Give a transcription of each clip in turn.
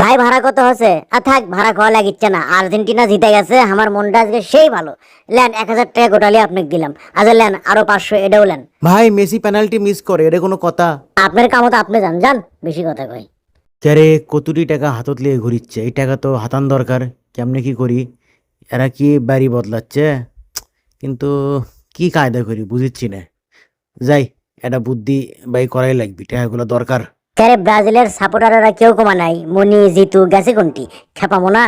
ভাই ভাড়া কত হচ্ছে? থাক, ভাড়া খাওয়া লাগিচ্ছে না, আর্জেন্টিনা জিতে গেছে, আমার মনটা আজকে সেই ভালো। লেন 1,000 টাকা গোটালি আপনাকে দিলাম। আচ্ছা লেন আরো 500 এটাও লেন। ভাই মেসি পেনাল্টি মিস করে, এটা কোনো কথা? আপনার কামত আপনি যান যান, বেশি কথা কই। ক্যারে কতটি টাকা হাতত লিয়ে ঘুরিচ্ছে, এই টাকা তো হাতান দরকার। কেমনে কি করি? এরা কি বাড়ি বদলাচ্ছে? কিন্তু কি কায়দা করি বুঝিচ্ছি না। যাই, এটা বুদ্ধি বাই করাই লাগবে, টাকাগুলো দরকার। ক্যারে ব্রাজিলের সাপোর্টাররা কেউ কমা নাই, মনি জিতু গেছে কোনটি, খেপামো না।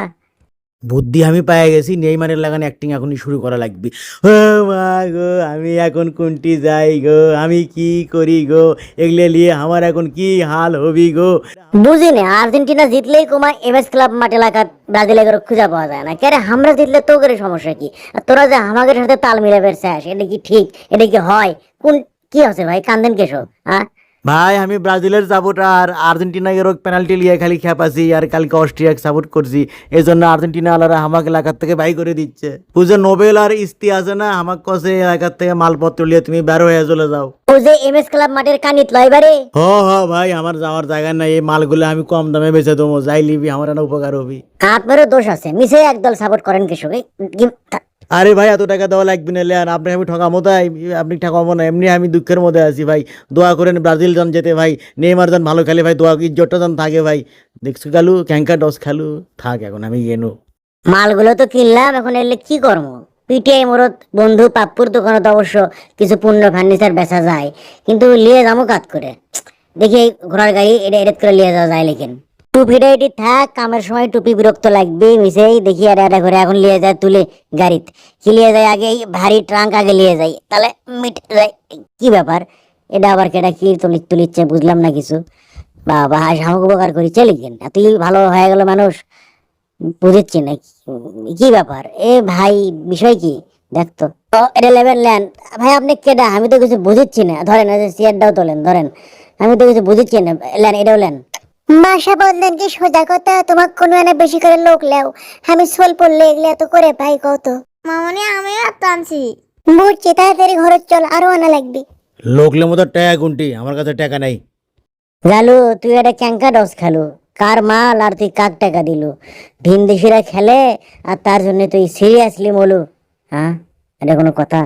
বুদ্ধি আমি পাই গেছি, নেইমারের লাগান অ্যাক্টিং এখনই শুরু করা লাগবে। ও মা গো, আমি এখন কোনটি যাই গো, আমি কি করি গো, এগুলো নিয়ে আমার এখন কি হাল হবি গো। বুঝিনি, আর্জেন্টিনা জিতলেই কমা এমএস ক্লাব মাঠে এলাকা ব্রাজিলে করে খুঁজে পাওয়া যায় না। ক্যারে আমরা জিতলে তো করে সমস্যা কি? আর তোরা যে আমাদের সাথে তাল মিলে বেরছিস, এটা কি ঠিক? এটা কি হয়? কোন কি হচ্ছে ভাই, কান্দেন কেসব? হ্যাঁ, ভাই আমি ব্রাজিলের সাপোর্টার, আর্জেন্টিনাকে রোগ পেনাল্টি লিয়ে খালি খেপাছি, আর কালকে অস্ট্রিয়াকে সাপোর্ট করছি। এই জন্য আর্জেন্টিনা আলারা আমাকে এলাকার থেকে বাই করে দিচ্ছে। বুঝে নোবেল আর ইস্তি আছে না, আমাকে কসে এলাকার থেকে মালপত্র লিয়ে তুমি বের হয়ে চলে যাও। ও যে এমএস ক্লাব মাঠের কানিত লয় বারে। হ হ ভাই, আমার যাওয়ার জায়গা নাই, এই মালগুলো আমি কম দামে বেচে দেবো, যাই লিবি আমার একটা উপকার হবি। আপনারও দোষ আছে, মিশে একদল সাপোর্ট করেন কৃষক। আরে ভাই এত টাকা দেওয়া লাগবে না, লেন আপনি আমি ঠকামো তাই? আপনি ঠকামো না, এমনি আমি দুঃখের মধ্যে আছি ভাই। দোয়া করেন ব্রাজিল যান যেতে ভাই, নেইমার যান ভালো খেলে ভাই, দোয়া ইজ্জতটা যান থাকে ভাই। দেখছো খালু ক্যাঙ্কা ডস খালু, থাক এখন আমি গেনু। মালগুলো তো কিনলাম, এখন এলে কি করবো? পিটিআই মোরত বন্ধু পাপ্পুর দোকানে তো অবশ্য কিছু পূর্ণ ফার্নিচার বেচা যায়, কিন্তু লিয়ে যাবো কাত করে। দেখি এই ঘোড়ার গাড়ি এটা এডিট করে লিয়ে যাওয়া যায়, লেকিন টুপিটা এটি থাক, কামের সময় টুপি বিরক্ত লাগবে মিশেই। দেখি এটা এটা করে এখন লিয়ে যায় তুলে গাড়িত। কি লিয়ে যায় আগে? এই ভারী ট্রাঙ্ক আগে লিয়ে যাই, তাহলে মিটে যায়। কি ব্যাপার? এটা আবার কেটা কি তুলিচ্ছে বুঝলাম না কিছু। বাবা সামগ্রী উপকার করিচ্ছে, লেকিন এতই ভালো হয়ে গেল মানুষ, বুঝেছি না কি ব্যাপার। এ ভাই বিষয় কি দেখতো তো, এটা লেবেল নেন। ভাই আপনি কেডা? আমি তো কিছু বুঝেছি না। ধরেন এই যে চেয়ারটাও তোলেন, ধরেন। আমি তো কিছু বুঝেছি না, লেন এটাও লেন। বাসা বদলেন কি সোজা কথা? তোমাক কোনো এনে বেশি করে লোক লেও, আমি সোল পড়লে এগুলা তো করে পাই কত। মামনি আমিও একটা আনছি। বুঝছি, তাড়াতাড়ি ঘরে চল, আরো আনা লাগবে। লোকলের মতো টাকা গুনটি, আমার কাছে টাকা নাই। জালু তুই এটা ক্যাঙ্কা ডস খালু, কার মাল আর তুই কাক টাকা দিলু? ভিনদেশিরা খেলে আর তার জন্য তুই সিরিয়াসলি বলু? হ্যাঁ, এটা কোনো কথা?